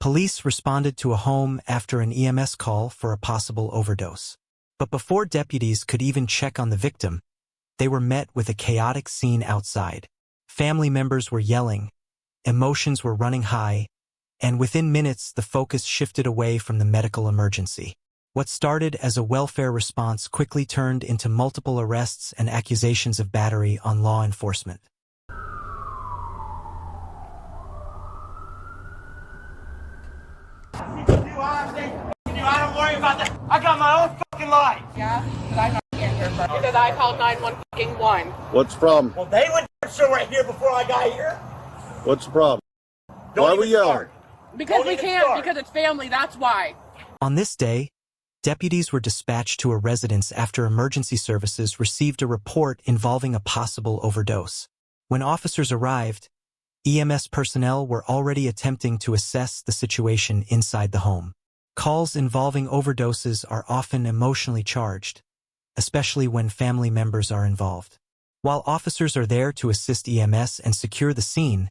Police responded to a home after an EMS call for a possible overdose. But before deputies could even check on the victim, they were met with a chaotic scene outside. Family members were yelling, emotions were running high, and within minutes the focus shifted away from the medical emergency. What started as a welfare response quickly turned into multiple arrests and accusations of battery on law enforcement. I don't worry about that. I got my own fucking life. Yeah, but I'm not answering for because I called 911. What's the problem? Well, they went show right here before I got here. What's the problem? Don't Why are we yelling? start. Because Don't we even can't, start. because it's family, that's why. On this day, deputies were dispatched to a residence after emergency services received a report involving a possible overdose. When officers arrived, EMS personnel were already attempting to assess the situation inside the home. Calls involving overdoses are often emotionally charged, especially when family members are involved. While officers are there to assist EMS and secure the scene,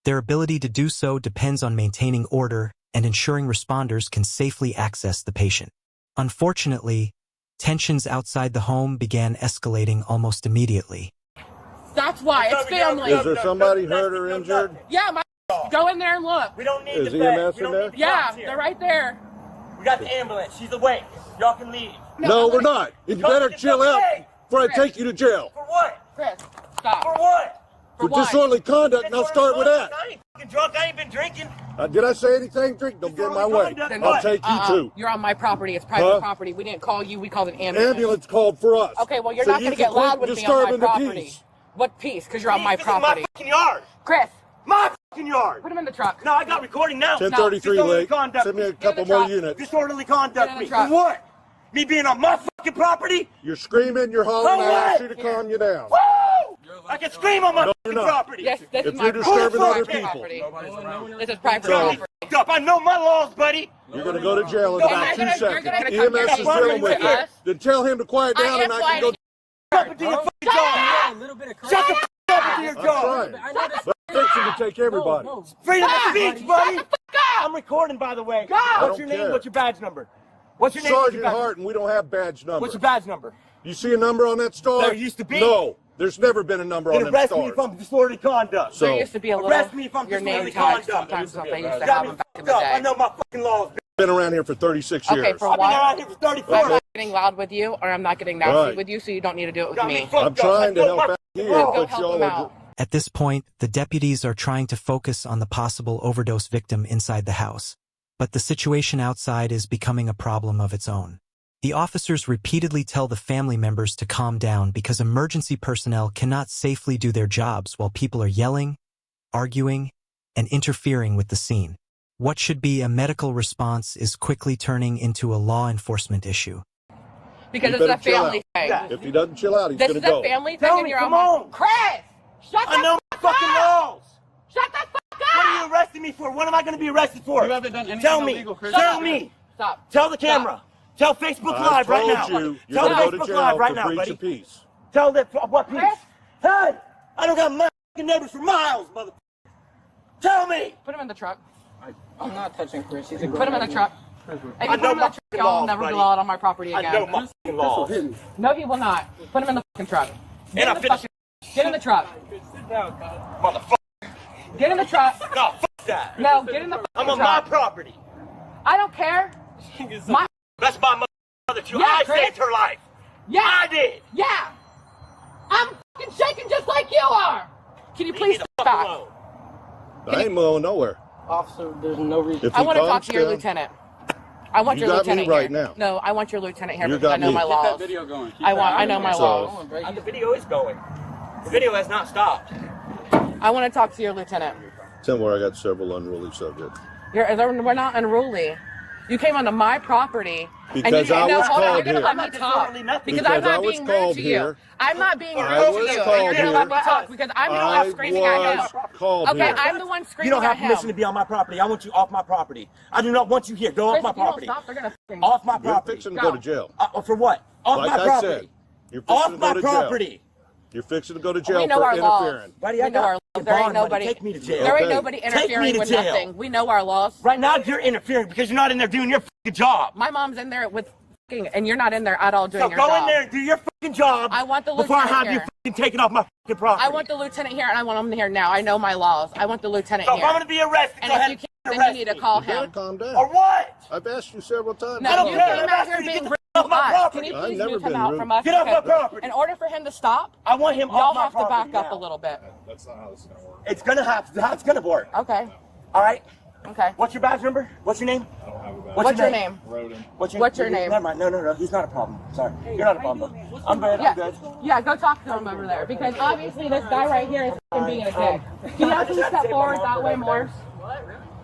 their ability to do so depends on maintaining order and ensuring responders can safely access the patient. Unfortunately, tensions outside the home began escalating almost immediately. That's why, it's family. Is there somebody hurt or injured? Yeah, go in there and look. We don't need Is the vet. EMS We don't in there? need the Yeah, cops here. they're right there. We got the ambulance. She's awake. Y'all can leave. No, we're not. And you better chill out before I take you to jail. For what? Chris, stop. For what? For what? disorderly conduct, and I'll start with that. I ain't fucking drunk. I ain't been drinking. Did I say anything? Drink, don't get in my way. Then I'll what? take you too. You're on my property. It's private property. We didn't call you. We called an ambulance. Ambulance called for us. Okay, well, you're So not you going to get can quit loud with me on disturbing my the property. peace. What peace? Because you're on my This is my property. fucking yard. Chris, My fucking yard. put him in the truck. No, I got recording now. 1033 Disorderly late. conduct. Send me a Get in couple the more truck. units. Disorderly conduct Get in me. the truck. For what? Me being on my fucking property? You're screaming, you're hollering, For I asked you what? to calm you down. Woo! I can scream on my No, fucking you're not. property. Yes, this If is you're my disturbing other private people. property. This is private So- property. Up. I know my laws, buddy. You're going to go to jail in No, about you're 2 you're seconds. gonna come EMS get is us. dealing with To us. it. Then tell him to quiet down and I can go. Up into your fucking jaw. A little bit of Shut the fuck up into your I'm jaw. trying. I know this. But I'm fixing to take everybody. Freedom of speech, buddy. I'm recording, by the way. I What's don't your name? care. What's your badge number? What's your name? What's your Sergeant badge Hart, and we don't have badge numbers. What's your badge number? You see a number on that star? There used to be. No, there's never been a number on Then them arrest me stars. if I'm disorderly conduct. So- There used to be a little, Arrest me if I'm your name disorderly tag conduct. sometimes that they used to Got have me them back in fucked the up. I day. know my fucking laws. Been around here for 36 Okay, years. for I've been one, around here for 34. I'm not getting loud with you, or I'm not getting nasty Right. with you, so you don't need to do it with Got me me. fucked I'm up. trying to I know help my out fucking here, laws. Go but help y'all them are. out. At this point, the deputies are trying to focus on the possible overdose victim inside the house, but the situation outside is becoming a problem of its own. The officers repeatedly tell the family members to calm down because emergency personnel cannot safely do their jobs while people are yelling, arguing, and interfering with the scene. What should be a medical response is quickly turning into a law enforcement issue. Because You it's a better chill family out. thing. Yeah. If he doesn't chill out, he's This going is to go. a family thing, Tell and me, you're come on. on. Chris, shut I the know my fuck fucking up. laws. Shut the fuck up. What are you arresting me for? What am I going to be arrested for? You haven't done anything Tell me. illegal, Chris. Tell me. Stop. Tell the camera. Tell Facebook I Live right now. told you, you're Tell going to go to Facebook jail Live right for now, breach buddy. of peace. Tell that what piece? Chris? Hey, I don't got my fucking neighbors for miles, mother. Tell me. Put him in the truck. I'm not touching Chris. He's a Put him in the truck. If I you put know him in my the truck, fucking I'll laws, never be buddy. allowed on my property I again. know my fucking laws. No, he will not. Put him in the fucking truck. And Get I in the finished. fucking. Get in the truck. Motherfucker. Get in the truck. No, fuck that. No, get in the fucking I'm on my truck. property. I don't care. My. That's my mother too. Yeah, I Chris. saved her life. Yeah. I did. Yeah. I'm fucking shaking just like you are. Can you Leave please me the step fuck back? alone. I ain't going nowhere. Officer, there's no reason. If I he want to talk calms to your down- lieutenant. I want You your got me lieutenant right here. now. No, I want your lieutenant here You because I got know me. my Get Get that laws. video going. I know my So- laws. The video is going. The video has not stopped. I want to talk to your lieutenant. Tell me where I got several unruly subjects. We're not unruly. You came onto my property. Because I was hold on, called you're gonna here. let me talk. Because Because I'm I not was being called rude to you. here. I'm not being rude I to was you. And called you're gonna here. let me talk because I'm the one screaming at him. Called Okay, here. I'm the one screaming You don't have at him. permission to be on my property. I want you off my property. I do not want you here. Go Chris, off my if you don't property. stop, they're gonna fucking Off my You're property. fixing to go to jail. For what? Off Like my I property. said, you're fixing Off to my go to jail. property. You're fixing to go to jail We know for our laws. interfering. Buddy, We I know got our There ain't nobody. Take me to jail. There ain't Okay. nobody Take me interfering to with jail. nothing. We know our laws. Right now, you're interfering because you're not in there doing your fucking job. My mom's in there with and you're not in there at all doing So your go job. in there and do your fucking job. I want the before I lieutenant have you here. fucking taken off my fucking property. I want the lieutenant here, and I want him here now. I know my laws. I want the lieutenant So here. if I'm gonna be arrested, and go if ahead you can't, and then arrest you need to me. call You gotta him. calm down. Or what? I've asked you several times. No, I don't you care. came I'm out asking here you to being get rude the to fuck off my us. property. Can you I've please never mute him been out rude. from us? Get off my Because property. in order for him to stop, I want him y'all off my have to property back up now. a little bit. That's not how this is gonna work. It's gonna have to. That's gonna work. Okay. All right. Okay. What's your badge number? What's your name? I don't have a badge. What's your name? Roden. What's your name? Never mind. No. He's not a problem. Sorry. You're not a problem. I'm good. Yeah. I'm good. Yeah, go talk to him over there because obviously this guy right here is f***ing being a dick. Can y'all please step forward that way more?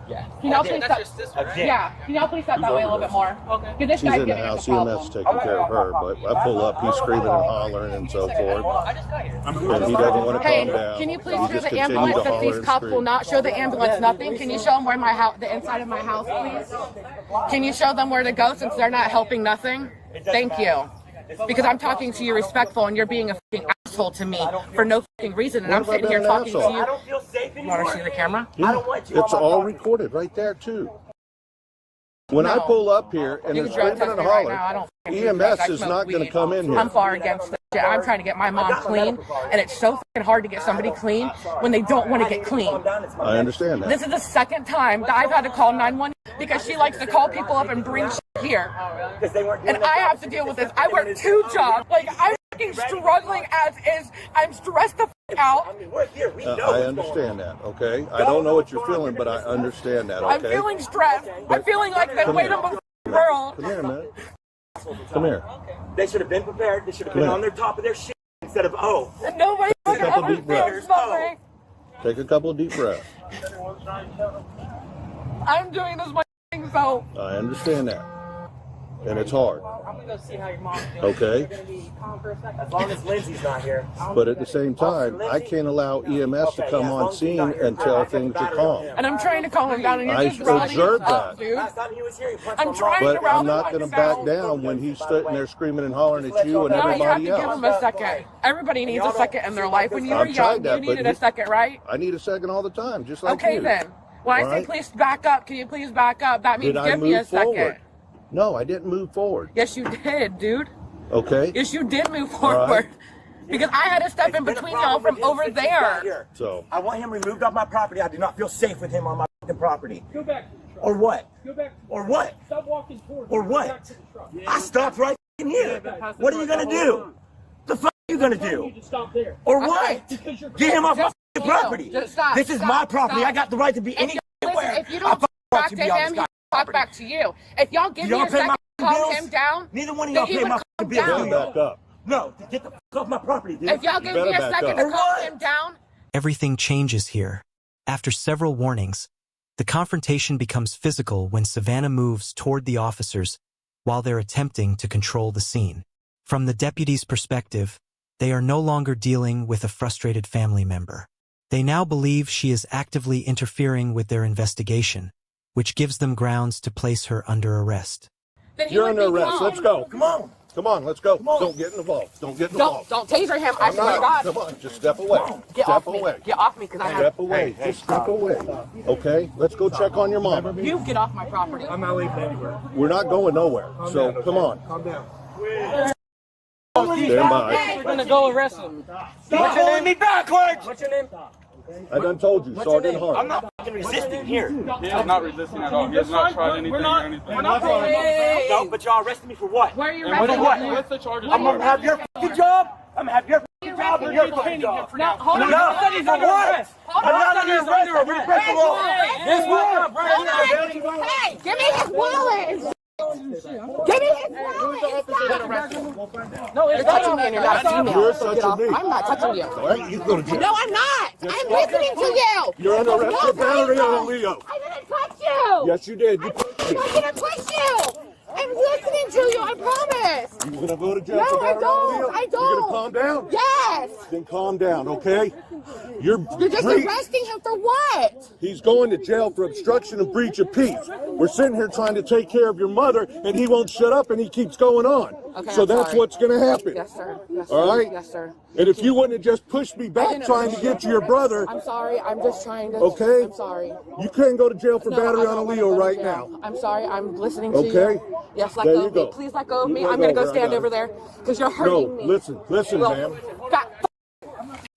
Yeah. Can y'all please step? Yeah. Can y'all please step that way a little bit more? Okay. Because this She's guy's in the giving us house. a EMS problem. is taking care of her, but I pull up, he's screaming and hollering and so forth. And he doesn't want to Hey, calm down. can you please He show just the continues ambulance to if holler these and cops will scream. not show the ambulance nothing? Can you show them where my house, the inside of my house, please? Can you show them where to go since they're not helping nothing? Thank you. Because I'm talking to you respectful and you're being a fucking asshole to me for no fucking reason. And I'm What have I sitting here been an talking to asshole? you. I don't feel safe anymore. Want to see the camera? I don't want you It's on my all property. recorded right there too. When I No. pull up here and You they're can drug screaming test and me right now. I hollering, don't fucking do drugs. EMS I is smoke not going to weed. come in I'm here. far against this shit. I'm trying to get my mom clean, and it's so fucking hard to get somebody clean when they don't want to get clean. I understand This that. is the second time that I've had to call 911 because she likes to call people up and bring shit here. And I have to deal with this. I work 2 jobs. Like, I'm fucking struggling as is. I'm stressed the fuck out. I mean, we're here. We know I what's going understand that, okay? I don't know what you're feeling, but I understand that, I'm okay? feeling stressed. I'm feeling like the weight of the world. Come here, man. Come here. on. They should have been prepared. They should have been Come on here. their top of their shit instead of, oh. And nobody fucking couple ever deep breaths. feels nothing. Take a couple of deep breaths. I'm doing this my fucking self. I understand that. And it's hard, I'm gonna go see how your mom's doing. okay? You're gonna be calm for a second. As long as Lindsay's not here. But at the same time, I can't allow EMS to come on scene until things are calm. And I'm trying to calm him down, and you're I just rounding observed us up, that. dude. Last time he was here, he punched I'm my trying mom. to But round I'm not him going to down. back down when he's sitting there screaming and hollering at you and No, you have to everybody give him else. a second. Everybody needs a second in their life. When you were I've young, tried you that, but needed a second, right? I need a second all the time, just like Okay, you. then. When I say Alright. please back up, can you please back up? That means Did I give me a move second. forward? No, I didn't move forward, Yes, you did, dude. okay? Yes, you did move forward. Alright. Because I had to step in It's been a between y'all problem from with him over since he got there. here. So, I want him removed off my property. I do not feel safe with him on my fucking property. Go back to the truck. Or what? Go back. Or what? Stop walking towards Or me. what? Go back to the truck. I stopped right in here. What are you gonna do? The fuck are you gonna I'm telling you do? to stop there. Or Okay. what? Because you're Get him off my Just fucking you. property. Just stop. This is Stop. my property. Stop. I got the right to be If anywhere. you I don't fucking talk want to to be on him, this he guy's talk property. back to you. If y'all give Do me y'all a pay second my to calm bills? him down, Neither one of then y'all he pay would my calm fucking bills. down. do back y'all? up. No, get the fuck off my property, dude. If y'all give me better a back second up. to Or calm what? him down, Everything changes here. After several warnings, the confrontation becomes physical when Savannah moves toward the officers while they're attempting to control the scene. From the deputies' perspective, they are no longer dealing with a frustrated family member. They now believe she is actively interfering with their investigation, which gives them grounds to place her under arrest. then he You're would under be arrest. calm. Let's go. Come on. Come on, let's go. on. Don't get involved. Don't get Don't involved. taser him. I I'm swear to not. God. Come on, just step away. Get Step off me. away. Get off me, because I have. Step away. Just step away. Okay? Let's go check on your mama. You get off my property. I'm not leaving anywhere. We're not going nowhere. So, come on. Calm down. Stand by. We're gonna go arrest him. Stop pulling me backwards. What's your name? I done told you, Sergeant I'm Hart. not fucking resisting here. He is not resisting at all. He has not tried anything or anything. We're not pulling Hey, No, but y'all arrested me for what? where are you And arresting what? me? what's the charges? I'm gonna have your fucking job. I'm gonna have your fucking job and your You're fucking job. No, hold on. No, Hold on. for what? I'm not under arrest. Break the law. This one. Hey, give me his wallet. Give me his wallet. No, you're touching me and you're not a female. You're So touching get off. me. I'm not touching you. All right, you go to jail. No, I'm not. I'm listening to you. You're under arrest for battery on Leo. I didn't touch you. Yes, you did. I'm not gonna push you. I'm listening to you. I promise. You gonna go to jail No, for I battery on Leo? don't. I You gonna don't. calm down? Yes. Then calm down, okay? You're just arresting him for what? He's going to jail for obstruction and breach of peace. We're sitting here trying to take care of your mother, and he won't shut up, and he keeps going on. Okay, so I'm that's sorry. what's going to happen. Yes, sir. Yes, sir. All right? Yes, sir. And if you wouldn't have just pushed me I back didn't trying to appreciate get to your brother, I'm sorry. I'm just trying to. Okay. I'm sorry. you can't go to jail for No, battery I on a don't wanna Leo go to right jail. now. I'm sorry. I'm listening to Okay. you. Yes, let There go you of me. go. Please let go of You me. let I'm going to go, go I stand got over it. there because you're No, hurting me. listen, Well, ma'am. fat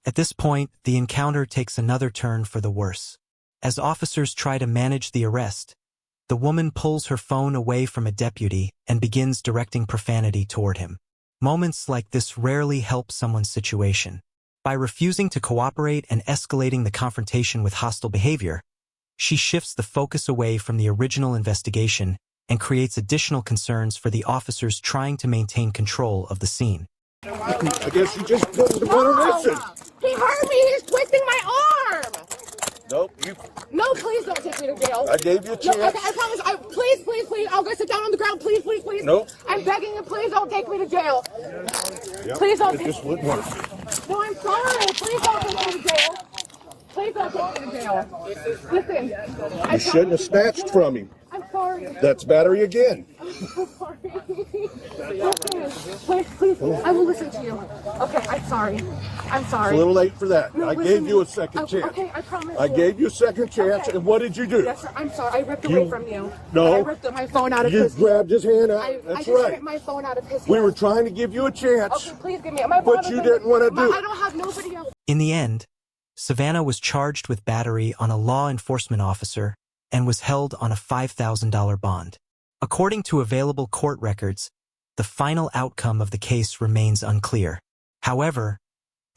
At this point, the encounter takes another turn for the worse. As officers try to manage the arrest, the woman pulls her phone away from a deputy and begins directing profanity toward him. Moments like this rarely help someone's situation. By refusing to cooperate and escalating the confrontation with hostile behavior, she shifts the focus away from the original investigation and creates additional concerns for the officers trying to maintain control of the scene. I guess you just didn't want to listen. He hurt me. He's twisting my arm. Nope, No, please don't take me to jail. I gave you a No, chance. okay, I promise. Please. I'll go sit down on the ground. Please. Nope. I'm begging you. Please don't take me to jail. Yep, Please don't it take just wouldn't work. No, I'm sorry. Please don't take me to jail. Please don't take me to jail. Listen. You shouldn't have snatched from him. I'm sorry. That's battery again. I'm sorry. Listen. Please. I will listen to you. Okay, I'm sorry. It's a little late for that. No, I listen gave to you a me. second chance. Okay, I promise. I gave you a second chance, Okay. and what did you do? Yes, sir. I'm sorry. I ripped away from you. No. I ripped my phone out of You his grabbed his hand out. I That's just right. ripped my phone out of his We hand. were trying to give you a chance. Okay, please give me my But phone. you didn't wanna do it. I don't have nobody else. In the end, Savannah was charged with battery on a law enforcement officer and was held on a $5,000 bond. According to available court records, the final outcome of the case remains unclear. However,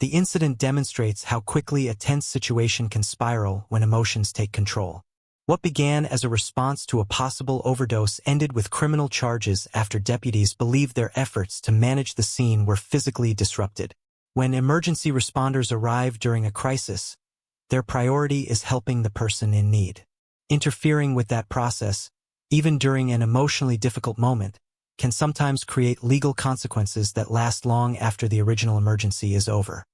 the incident demonstrates how quickly a tense situation can spiral when emotions take control. What began as a response to a possible overdose ended with criminal charges after deputies believed their efforts to manage the scene were physically disrupted. When emergency responders arrive during a crisis, their priority is helping the person in need. Interfering with that process, even during an emotionally difficult moment, can sometimes create legal consequences that last long after the original emergency is over.